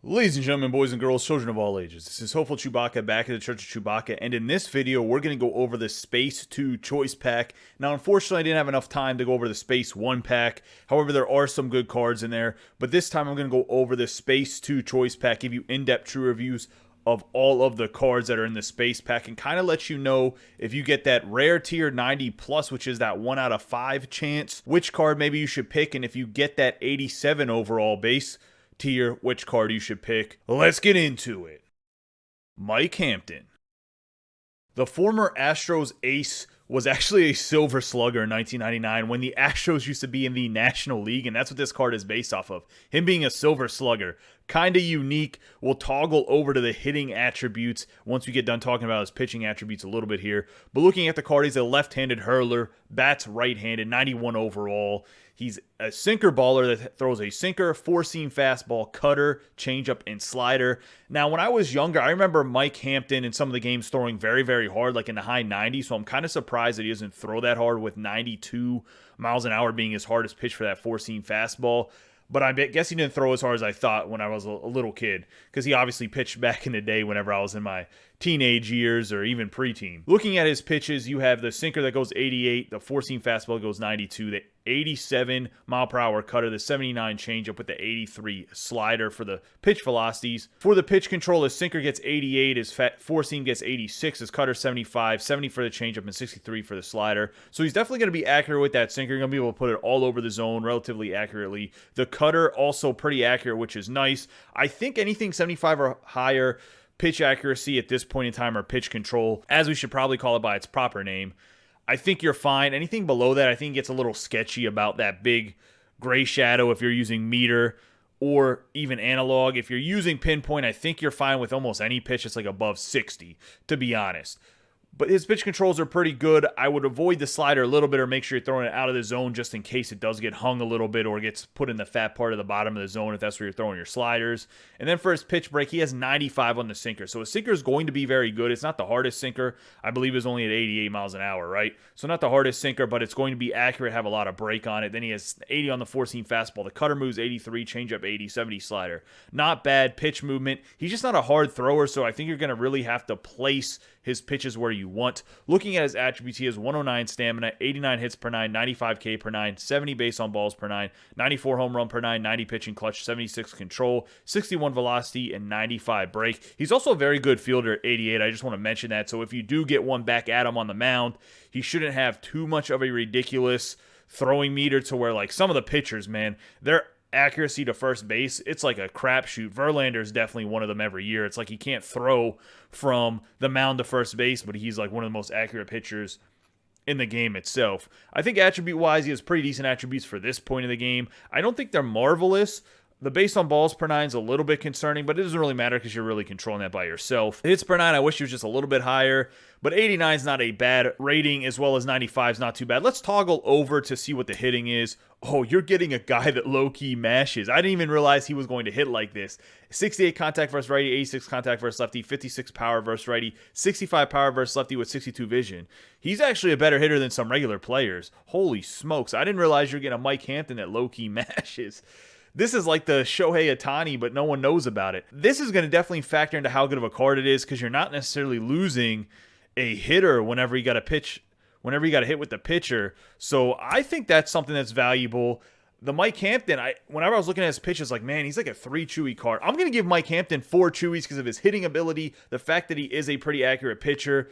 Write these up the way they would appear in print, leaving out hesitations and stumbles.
Ladies and gentlemen, boys and girls, children of all ages, this is Hopeful Chewbacca back at the Church of Chewbacca, and in this video, we're going to go over the Space 2 Choice Pack. Now, unfortunately, I didn't have enough time to go over the Space 1 Pack. However, there are some good cards in there, but this time I'm going to go over the Space 2 Choice Pack, give you in-depth true reviews of all of the cards that are in the Space Pack, and kind of let you know if you get that rare tier 90 plus, which is that 1 out of 5 chance, which card maybe you should pick, and if you get that 87 overall base tier, which card you should pick. Let's get into it. Mike Hampton. The former Astros ace was actually a silver slugger in 1999 when the Astros used to be in the National League, and that's what this card is based off of. Him being a silver slugger. Kind of unique. We'll toggle over to the hitting attributes once we get done talking about his pitching attributes a little bit here. But looking at the card, he's a left-handed hurler, bats right-handed, 91 overall. He's a sinker baller that throws a sinker, four-seam fastball, cutter, changeup, and slider. Now, when I was younger, I remember Mike Hampton in some of the games throwing very, very hard, like in the high 90s, so I'm kind of surprised that he doesn't throw that hard with 92 miles an hour being his hardest pitch for that four-seam fastball. But I guess he didn't throw as hard as I thought when I was a little kid, because he obviously pitched back in the day whenever I was in my teenage years or even preteen. Looking at his pitches, you have the sinker that goes 88, the four-seam fastball goes 92, the 87 mile per hour cutter, the 79 changeup with the 83 slider for the pitch velocities. For the pitch control, his sinker gets 88, his four-seam gets 86, his cutter 75, 70 for the changeup, and 63 for the slider. So he's definitely going to be accurate with that sinker. You're going to be able to put it all over the zone relatively accurately. The cutter also pretty accurate, which is nice. I think anything 75 or higher pitch accuracy at this point in time, or pitch control, as we should probably call it by its proper name, I think you're fine. Anything below that, I think it gets a little sketchy about that big gray shadow if you're using meter or even analog. If you're using pinpoint, I think you're fine with almost any pitch that's like above 60, to be honest. But his pitch controls are pretty good. I would avoid the slider a little bit or make sure you're throwing it out of the zone just in case it does get hung a little bit or gets put in the fat part of the bottom of the zone if that's where you're throwing your sliders. And then for his pitch break, he has 95 on the sinker. So his sinker is going to be very good. It's not the hardest sinker. I believe it's only at 88 miles an hour, right? So not the hardest sinker, but it's going to be accurate, have a lot of break on it. Then he has 80 on the four-seam fastball. The cutter moves 83, changeup 80, 70 slider. Not bad pitch movement. He's just not a hard thrower, so I think you're going to really have to place his pitches where you want. Looking at his attributes, he has 109 stamina, 89 hits per nine, 95 K per nine, 70 base on balls per nine, 94 home run per nine, 90 pitching clutch, 76 control, 61 velocity, and 95 break. He's also a very good fielder at 88. I just want to mention that. So if you do get one back at him on the mound, he shouldn't have too much of a ridiculous throwing meter to where, like, some of the pitchers, man, they're accuracy to first base, it's like a crapshoot. Verlander is definitely one of them every year. It's like he can't throw from the mound to first base, but he's like one of the most accurate pitchers in the game itself. I think attribute-wise, he has pretty decent attributes for this point of the game. I don't think they're marvelous. The base on balls per nine is a little bit concerning, but it doesn't really matter because you're really controlling that by yourself. Hits per nine, I wish he was just a little bit higher, but 89 is not a bad rating, as well as 95 is not too bad. Let's toggle over to see what the hitting is. Oh, you're getting a guy that low-key mashes. I didn't even realize he was going to hit like this. 68 contact versus righty, 86 contact versus lefty, 56 power versus righty, 65 power versus lefty with 62 vision. He's actually a better hitter than some regular players. Holy smokes. I didn't realize you're getting a Mike Hampton that low-key mashes. This is like the Shohei Ohtani, but no one knows about it. This is going to definitely factor into how good of a card it is, because you're not necessarily losing a hitter whenever you got to pitch, whenever you got to hit with the pitcher. So I think that's something that's valuable. The Mike Hampton, whenever I was looking at his pitches, like, man, he's like a 3 Chewy card. I'm going to give Mike Hampton 4 Chewies because of his hitting ability, the fact that he is a pretty accurate pitcher.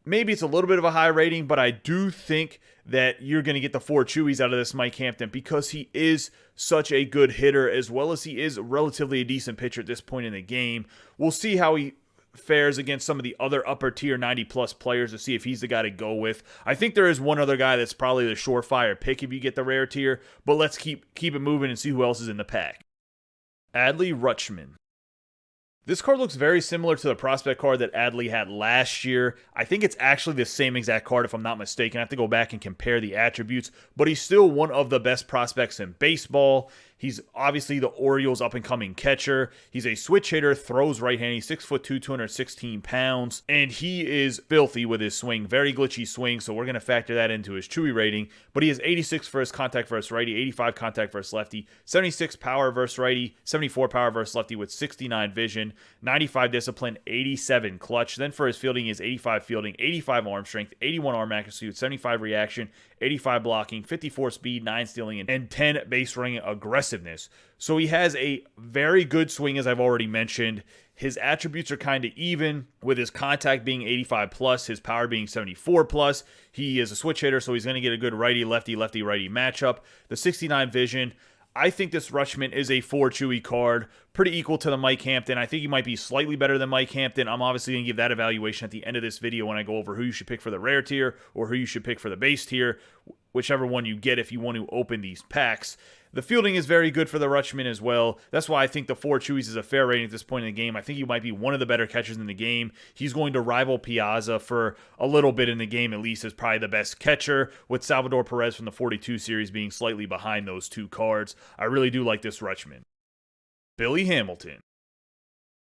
Maybe it's a little bit of a high rating, but I do think that you're going to get the 4 Chewies out of this Mike Hampton because he is such a good hitter, as well as he is relatively a decent pitcher at this point in the game. We'll see how he fares against some of the other upper tier 90-plus players to see if he's the guy to go with. I think there is one other guy that's probably the surefire pick if you get the rare tier, but let's keep it moving and see who else is in the pack. Adley Rutschman. This card looks very similar to the prospect card that Adley had last year. I think it's actually the same exact card if I'm not mistaken. I have to go back and compare the attributes, but he's still one of the best prospects in baseball. He's obviously the Orioles' up-and-coming catcher. He's a switch hitter, throws right-handed. He's 6'2", 216 pounds, and he is filthy with his swing. Very glitchy swing, so we're going to factor that into his Chewy rating. But he has 86 for his contact versus righty, 85 contact versus lefty, 76 power versus righty, 74 power versus lefty with 69 vision, 95 discipline, 87 clutch. Then for his fielding, he has 85 fielding, 85 arm strength, 81 arm accuracy with 75 reaction, 85 blocking, 54 speed, 9 stealing, and 10 base running aggressiveness. So he has a very good swing, as I've already mentioned. His attributes are kind of even, with his contact being 85 plus, his power being 74 plus. He is a switch hitter, so he's going to get a good righty-lefty, lefty-righty matchup. The 69 vision, I think this Rutschman is a 4 Chewy card, pretty equal to the Mike Hampton. I think he might be slightly better than Mike Hampton. I'm obviously going to give that evaluation at the end of this video when I go over who you should pick for the rare tier or who you should pick for the base tier, whichever one you get if you want to open these packs. The fielding is very good for the Rutschman as well. That's why I think the 4 Chewies is a fair rating at this point in the game. I think he might be one of the better catchers in the game. He's going to rival Piazza for a little bit in the game, at least, as probably the best catcher, with Salvador Perez from the 42 series being slightly behind those two cards. I really do like this Rutschman. Billy Hamilton.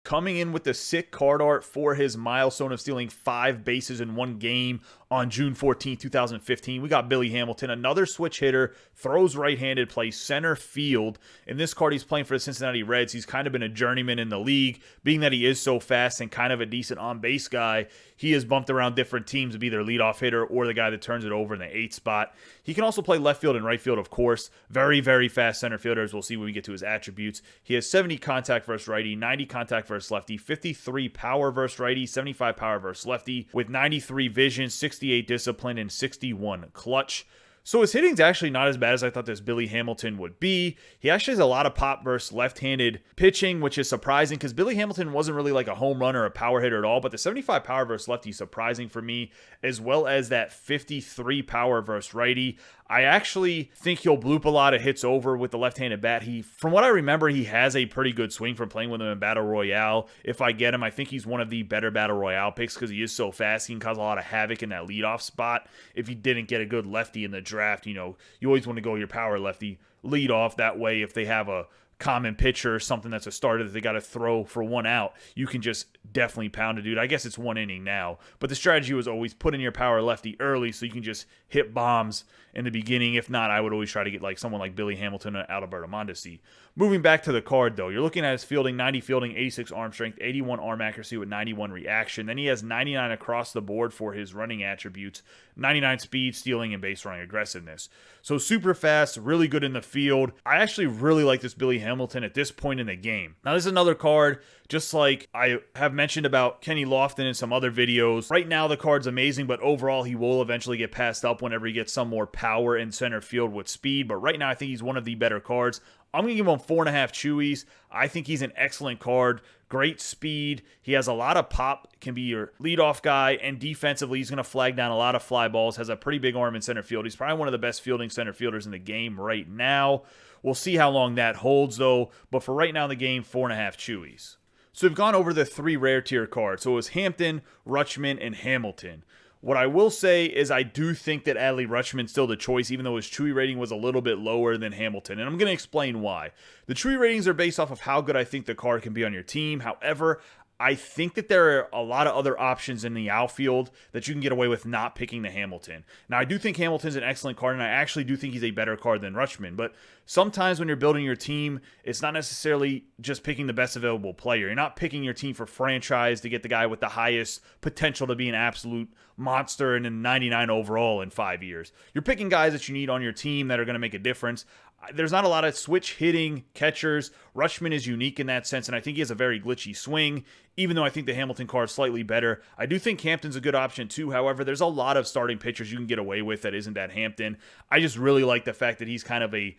Coming in with the sick card art for his milestone of stealing 5 bases in one game on June 14, 2015. We got Billy Hamilton, another switch hitter, throws right-handed, plays center field. In this card, he's playing for the Cincinnati Reds. He's kind of been a journeyman in the league, being that he is so fast and kind of a decent on-base guy. He has bumped around different teams to be their leadoff hitter or the guy that turns it over in the 8th spot. He can also play left field and right field, of course. Very, very fast center fielders. We'll see when we get to his attributes. He has 70 contact versus righty, 90 contact versus lefty, 53 power versus righty, 75 power versus lefty, with 93 vision, 68 discipline, and 61 clutch. So his hitting's actually not as bad as I thought this Billy Hamilton would be. He actually has a lot of pop versus left-handed pitching, which is surprising because Billy Hamilton wasn't really like a home run or a power hitter at all, but the 75 power versus lefty is surprising for me, as well as that 53 power versus righty. I actually think he'll bloop a lot of hits over with the left-handed bat. From what I remember, he has a pretty good swing from playing with him in Battle Royale. If I get him, I think he's one of the better Battle Royale picks because he is so fast. He can cause a lot of havoc in that leadoff spot. If you didn't get a good lefty in the draft, you always want to go your power lefty leadoff. That way, if they have a common pitcher or something that's a starter that they got to throw for 1 out, you can just definitely pound a dude. I guess it's 1 inning now, but the strategy was always put in your power lefty early so you can just hit bombs in the beginning. If not, I would always try to get like someone like Billy Hamilton or Alberto Mondesi. Moving back to the card though, you're looking at his fielding, 90 fielding, 86 arm strength, 81 arm accuracy with 91 reaction. Then he has 99 across the board for his running attributes, 99 speed, stealing, and base running aggressiveness. So super fast, really good in the field. I actually really like this Billy Hamilton at this point in the game. Now this is another card, just like I have mentioned about Kenny Lofton in some other videos. Right now the card's amazing, but overall he will eventually get passed up whenever he gets some more power in center field with speed. But right now I think he's one of the better cards. I'm going to give him 4.5 Chewies. I think he's an excellent card. Great speed. He has a lot of pop, can be your leadoff guy, and defensively he's going to flag down a lot of fly balls, has a pretty big arm in center field. He's probably one of the best fielding center fielders in the game right now. We'll see how long that holds though, but for right now in the game, 4.5 Chewies. So we've gone over the 3 rare tier cards. So it was Hampton, Rutschman, and Hamilton. What I will say is I do think that Adley Rutschman's still the choice, even though his Chewy rating was a little bit lower than Hamilton. And I'm going to explain why. The Chewy ratings are based off of how good I think the card can be on your team. However, I think that there are a lot of other options in the outfield that you can get away with not picking the Hamilton. Now, I do think Hamilton's an excellent card, and I actually do think he's a better card than Rutschman. But sometimes when you're building your team, it's not necessarily just picking the best available player. You're not picking your team for franchise to get the guy with the highest potential to be an absolute monster and a 99 overall in 5 years. You're picking guys that you need on your team that are going to make a difference. There's not a lot of switch hitting catchers. Rutschman is unique in that sense, and I think he has a very glitchy swing, even though I think the Hamilton card is slightly better. I do think Hampton's a good option too. However, there's a lot of starting pitchers you can get away with that isn't that Hampton. I just really like the fact that he's kind of a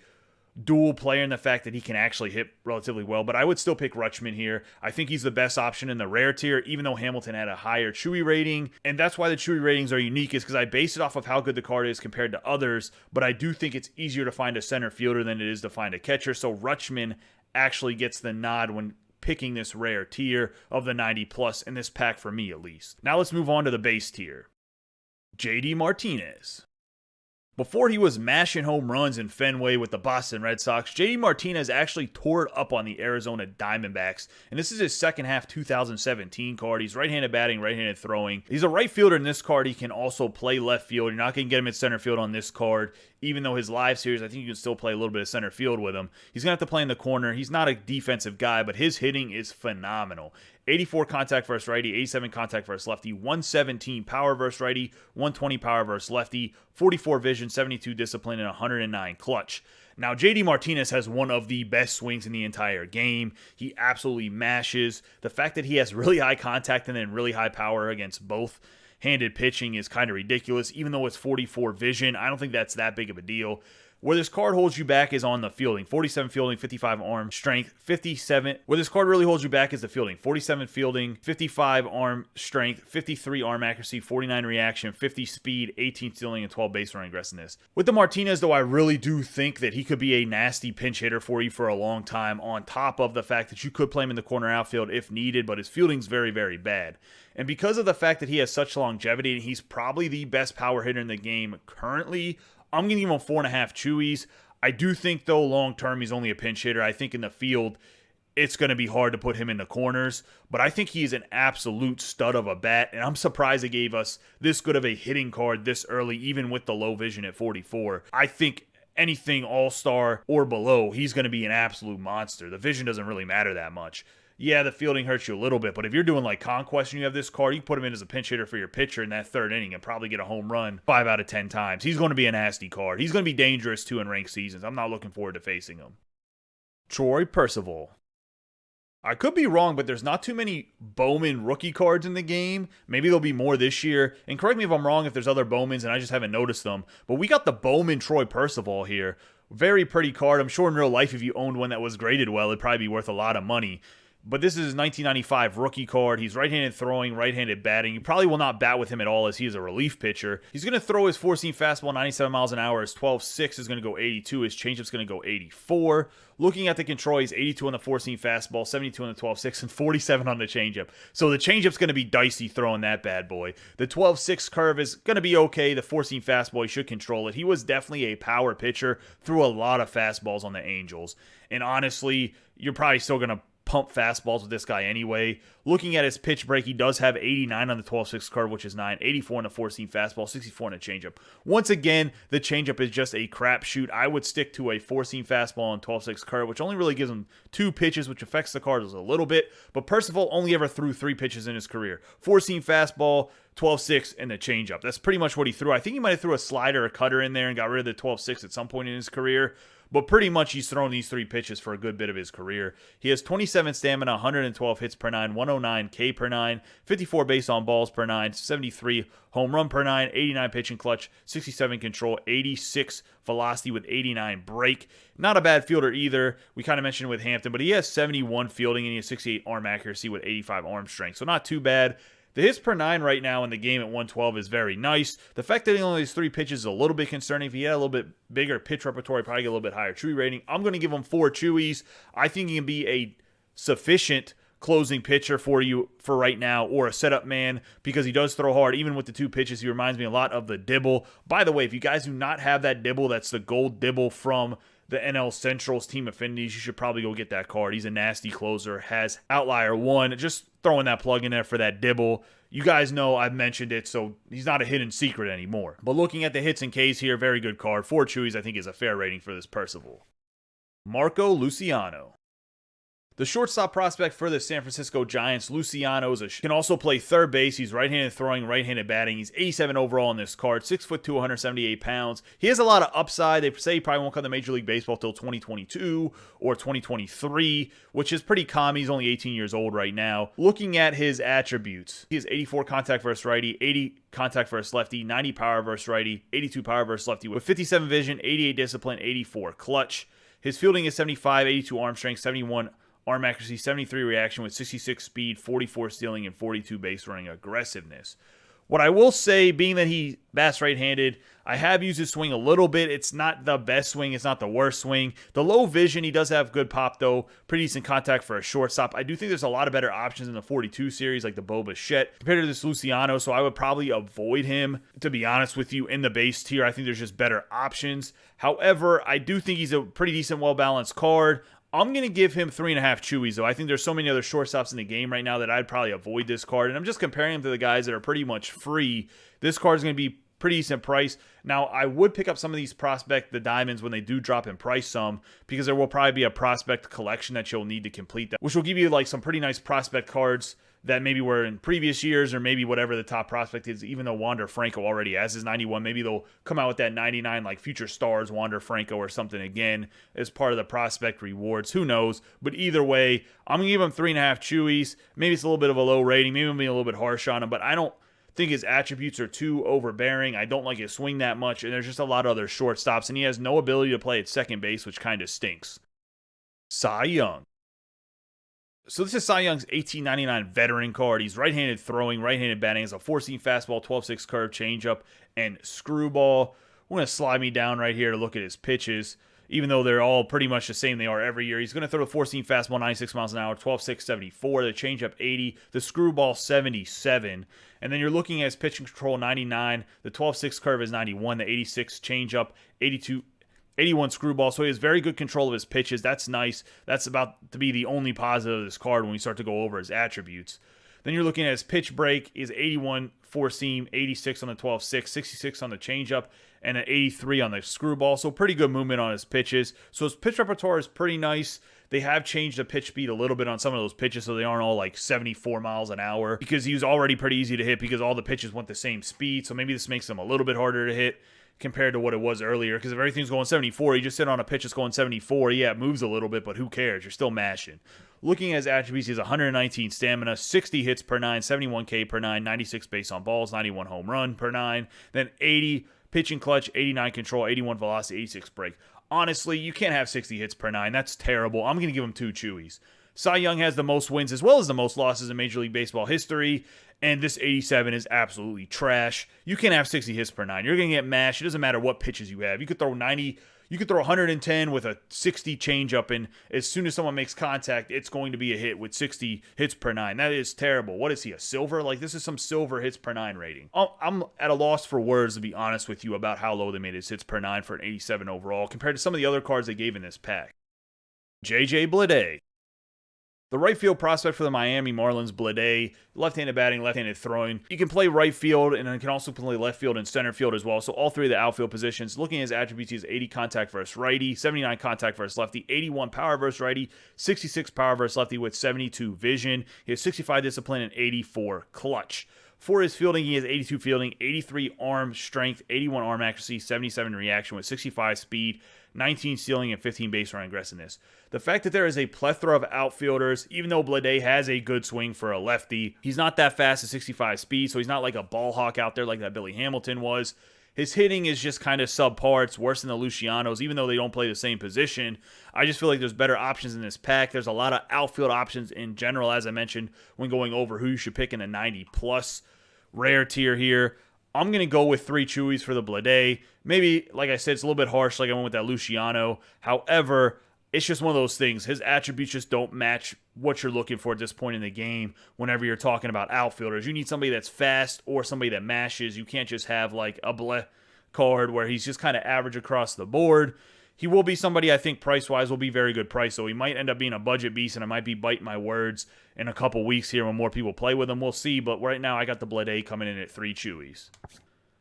dual player and the fact that he can actually hit relatively well, but I would still pick Rutschman here. I think he's the best option in the rare tier, even though Hamilton had a higher Chewy rating, and that's why the Chewy ratings are unique, is because I base it off of how good the card is compared to others, but I do think it's easier to find a center fielder than it is to find a catcher, so Rutschman actually gets the nod when picking this rare tier of the 90 plus in this pack for me at least. Now let's move on to the base tier. JD Martinez. Before he was mashing home runs in Fenway with the Boston Red Sox, JD Martinez actually tore it up on the Arizona Diamondbacks, and this is his second half 2017 card. He's right-handed batting, right-handed throwing. He's a right fielder in this card. He can also play left field. You're not going to get him at center field on this card, even though his live series, I think you can still play a little bit of center field with him. He's going to have to play in the corner. He's not a defensive guy, but his hitting is phenomenal. 84 contact versus righty, 87 contact versus lefty, 117 power versus righty, 120 power versus lefty, 44 vision, 72 discipline, and 109 clutch. Now, JD Martinez has one of the best swings in the entire game. He absolutely mashes. The fact that he has really high contact and then really high power against both handed pitching is kind of ridiculous. Even though it's 44 vision, I don't think that's that big of a deal. Where this card holds you back is on the fielding. 47 fielding, 55 arm strength, 57. Where this card really holds you back is the fielding. 47 fielding, 55 arm strength, 53 arm accuracy, 49 reaction, 50 speed, 18 stealing, and 12 base running aggressiveness. With the Martinez, though, I really do think that he could be a nasty pinch hitter for you for a long time, on top of the fact that you could play him in the corner outfield if needed, but his fielding's very, very bad. And because of the fact that he has such longevity, and he's probably the best power hitter in the game currently, I'm going to give him 4.5 chewies. I do think, though, long-term, he's only a pinch hitter. I think in the field, it's going to be hard to put him in the corners. But I think he's an absolute stud of a bat. And I'm surprised they gave us this good of a hitting card this early, even with the low vision at 44. I think anything all-star or below, he's going to be an absolute monster. The vision doesn't really matter that much. Yeah, the fielding hurts you a little bit, but if you're doing like Conquest and you have this card, you put him in as a pinch hitter for your pitcher in that third inning and probably get a home run 5 out of 10 times. He's going to be a nasty card. He's going to be dangerous too in ranked seasons. I'm not looking forward to facing him. Troy Percival. I could be wrong, but there's not too many Bowman rookie cards in the game. Maybe there'll be more this year. And correct me if I'm wrong if there's other Bowmans and I just haven't noticed them. But we got the Bowman Troy Percival here. Very pretty card. I'm sure in real life if you owned one that was graded well, it'd probably be worth a lot of money. But this is his 1995 rookie card. He's right-handed throwing, right-handed batting. You probably will not bat with him at all as he is a relief pitcher. He's going to throw his four-seam fastball 97 miles an hour. His 12.6 is going to go 82. His changeup's going to go 84. Looking at the control, he's 82 on the four-seam fastball, 72 on the 12.6, and 47 on the changeup. So the changeup's going to be dicey throwing that bad boy. The 12.6 curve is going to be okay. The four-seam fastball, he should control it. He was definitely a power pitcher, threw a lot of fastballs on the Angels. And honestly, you're probably still going to pump fastballs with this guy anyway. Looking at his pitch break, he does have 89 on the 12.6 curve, which is 9, 84 on the four-seam fastball, 64 on the changeup. Once again, the changeup is just a crapshoot. I would stick to a four-seam fastball and 12.6 curve, which only really gives him 2 pitches, which affects the Cardinals a little bit. But Percival only ever threw 3 pitches in his career. Four-seam fastball, 12.6, and the changeup. That's pretty much what he threw. I think he might have threw a slider or cutter in there and got rid of the 12.6 at some point in his career. But pretty much he's thrown these 3 pitches for a good bit of his career. He has 27 stamina, 112 hits per 9, 109 K per 9, 54 base on balls per 9, 73 home run per 9, 89 pitching clutch, 67 control, 86 velocity with 89 break. Not a bad fielder either. We kind of mentioned with Hampton, but he has 71 fielding and he has 68 arm accuracy with 85 arm strength. So not too bad. The hits per 9 right now in the game at 112 is very nice. The fact that he only has 3 pitches is a little bit concerning. If he had a little bit bigger pitch repertoire, he'd probably get a little bit higher Chewy rating. I'm going to give him 4 Chewies. I think he can be a sufficient closing pitcher for you for right now, or a setup man, because he does throw hard. Even with the 2 pitches, he reminds me a lot of the Dibble. By the way, if you guys do not have that Dibble, that's the gold Dibble from the NL Central's Team Affinities, you should probably go get that card. He's a nasty closer, has Outlier 1. Just throwing that plug in there for that Dibble. You guys know I've mentioned it, so he's not a hidden secret anymore. But looking at the hits and Ks here, very good card. 4 Chewies, I think, is a fair rating for this Percival. Marco Luciano. The shortstop prospect for the San Francisco Giants, Luciano, can also play third base. He's right-handed throwing, right-handed batting. He's 87 overall in this card, 6'2", 178 pounds. He has a lot of upside. They say he probably won't come to Major League Baseball till 2022 or 2023, which is pretty common. He's only 18 years old right now. Looking at his attributes, he has 84 contact versus righty, 80 contact versus lefty, 90 power versus righty, 82 power versus lefty, with 57 vision, 88 discipline, 84 clutch. His fielding is 75, 82 arm strength, 71 arm accuracy, 73 reaction with 66 speed, 44 stealing, and 42 base running aggressiveness. What I will say, being that he bats right-handed, I have used his swing a little bit. It's not the best swing. It's not the worst swing. The low vision, he does have good pop, though. Pretty decent contact for a shortstop. I do think there's a lot of better options in the 42 series, like the Bo Bichette, compared to this Luciano, so I would probably avoid him, to be honest with you, in the base tier. I think there's just better options. However, I do think he's a pretty decent, well-balanced card. I'm going to give him 3.5 chewies, though. I think there's so many other shortstops in the game right now that I'd probably avoid this card. And I'm just comparing him to the guys that are pretty much free. This card is going to be pretty decent price. Now, I would pick up some of these prospect, the diamonds, when they do drop in price some, because there will probably be a prospect collection that you'll need to complete that, which will give you like some pretty nice prospect cards that maybe were in previous years, or maybe whatever the top prospect is. Even though Wander Franco already has his 91, maybe they'll come out with that 99 like Future Stars Wander Franco or something again as part of the prospect rewards. Who knows? But either way, I'm going to give him 3.5 chewies. Maybe it's a little bit of a low rating. Maybe I'm being a little bit harsh on him, but I don't think his attributes are too overbearing. I don't like his swing that much, and there's just a lot of other shortstops, and he has no ability to play at second base, which kind of stinks. Cy Young. So this is Cy Young's 1899 veteran card. He's right-handed throwing, right-handed batting. Has a 4-seam fastball, 12-6 curve, changeup, and screwball. We're going to slide me down right here to look at his pitches. Even though they're all pretty much the same they are every year. He's going to throw the 4-seam fastball 96 miles an hour, 12-6, 74, the changeup 80, the screwball 77. And then you're looking at his pitching control 99, the 12-6 curve is 91, the 86 changeup, 81 screwball. So he has very good control of his pitches. That's nice. That's about to be the only positive of this card when we start to go over his attributes. Then you're looking at his pitch break is 81 4-seam, 86 on the 12-6, 66 on the changeup, and an 83 on the screwball. So pretty good movement on his pitches. So his pitch repertoire is pretty nice. They have changed the pitch speed a little bit on some of those pitches, so they aren't all like 74 miles an hour, because he was already pretty easy to hit because all the pitches went the same speed. So maybe this makes them a little bit harder to hit compared to what it was earlier, because if everything's going 74, you just sit on a pitch that's going 74. Yeah, it moves a little bit, but who cares? You're still mashing. Looking at his attributes, he has 119 stamina, 60 hits per 9, 71 K per 9, 96 base on balls, 91 home run per 9, then 80 pitching clutch, 89 control, 81 velocity, 86 break. Honestly, you can't have 60 hits per 9. That's terrible. I'm going to give him 2 chewies. Cy Young has the most wins as well as the most losses in Major League Baseball history, and this 87 is absolutely trash. You can't have 60 hits per 9. You're going to get mashed. It doesn't matter what pitches you have. You could throw 90, you could throw 110 with a 60 changeup, and as soon as someone makes contact, it's going to be a hit with 60 hits per 9. That is terrible. What is he, a silver? Like, this is some silver hits per 9 rating. I'm at a loss for words, to be honest with you, about how low they made his hits per 9 for an 87 overall compared to some of the other cards they gave in this pack. J.J. Bleday. The right field prospect for the Miami Marlins, Bleday, left-handed batting, left-handed throwing. You can play right field, and then can also play left field and center field as well. So all three of the outfield positions. Looking at his attributes, he has 80 contact versus righty, 79 contact versus lefty, 81 power versus righty, 66 power versus lefty with 72 vision. He has 65 discipline and 84 clutch. For his fielding, he has 82 fielding, 83 arm strength, 81 arm accuracy, 77 reaction with 65 speed, 19 stealing, and 15 base running aggressiveness. The fact that there is a plethora of outfielders, even though Bleday has a good swing for a lefty, he's not that fast at 65 speed, so he's not like a ball hawk out there like that Billy Hamilton was. His hitting is just kind of subpar. It's worse than the Lucianos, even though they don't play the same position. I just feel like there's better options in this pack. There's a lot of outfield options in general, as I mentioned, when going over who you should pick in a 90-plus rare tier here. I'm going to go with 3 chewies for the Bleday. Maybe, like I said, it's a little bit harsh like I went with that Luciano. However, it's just one of those things. His attributes just don't match what you're looking for at this point in the game whenever you're talking about outfielders. You need somebody that's fast or somebody that mashes. You can't just have like a Ble card where he's just kind of average across the board. He will be somebody I think price-wise will be very good price, so he might end up being a budget beast, and I might be biting my words in a couple weeks here when more people play with him. We'll see, but right now I got the Bleday coming in at 3 chewies.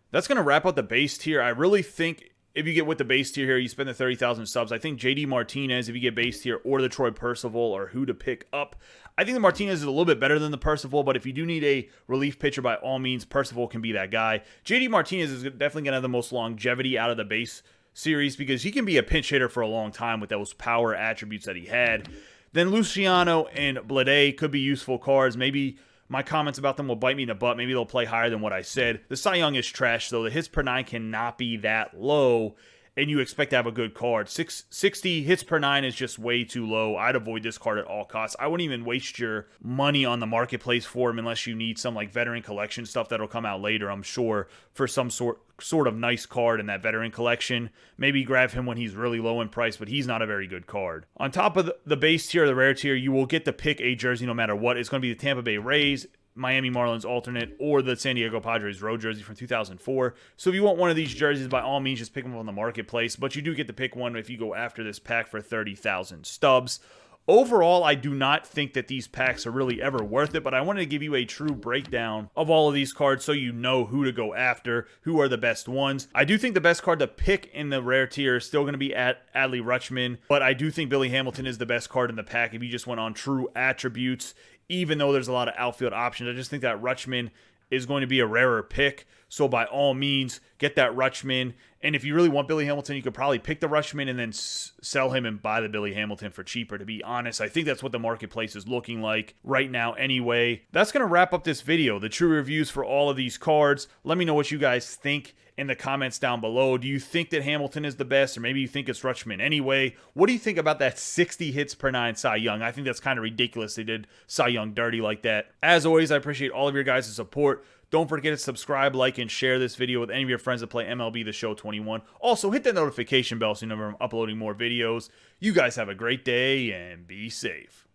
That's going to wrap up the base tier. I really think if you get with the base tier here, you spend the 30,000 subs. I think JD Martinez, if you get base tier, or the Troy Percival are who to pick up. I think the Martinez is a little bit better than the Percival, but if you do need a relief pitcher, by all means, Percival can be that guy. JD Martinez is definitely going to have the most longevity out of the base series because he can be a pinch hitter for a long time with those power attributes that he had. Then Luciano and Bleday could be useful cards. Maybe my comments about them will bite me in the butt. Maybe they'll play higher than what I said. The Cy Young is trash, though. The hits per 9 cannot be that low. and you expect to have a good card. 60 hits per 9 is just way too low. I'd avoid this card at all costs. I wouldn't even waste your money on the marketplace for him unless you need some like veteran collection stuff that'll come out later, I'm sure, for some sort of nice card in that veteran collection. Maybe grab him when he's really low in price, but he's not a very good card. On top of the base tier, the rare tier, you will get to pick a jersey no matter what. It's going to be the Tampa Bay Rays, Miami Marlins alternate, or the San Diego Padres road jersey from 2004. So if you want one of these jerseys, by all means, just pick them up on the marketplace. But you do get to pick one if you go after this pack for 30,000 stubs. Overall, I do not think that these packs are really ever worth it, but I wanted to give you a true breakdown of all of these cards so you know who to go after, who are the best ones. I do think the best card to pick in the rare tier is still going to be Adley Rutschman, but I do think Billy Hamilton is the best card in the pack if you just went on true attributes, even though there's a lot of outfield options. I just think that Rutschman is going to be a rarer pick. So by all means, get that Rutschman. And if you really want Billy Hamilton, you could probably pick the Rutschman and then sell him and buy the Billy Hamilton for cheaper, to be honest. I think that's what the marketplace is looking like right now anyway. That's going to wrap up this video, the true reviews for all of these cards. Let me know what you guys think in the comments down below. Do you think that Hamilton is the best, or maybe you think it's Rutschman anyway? What do you think about that 60 hits per 9 Cy Young? I think that's kind of ridiculous they did Cy Young dirty like that. As always, I appreciate all of your guys' support. Don't forget to subscribe, like, and share this video with any of your friends that play MLB The Show 21. Also, hit that notification bell so you know when I'm uploading more videos. You guys have a great day and be safe.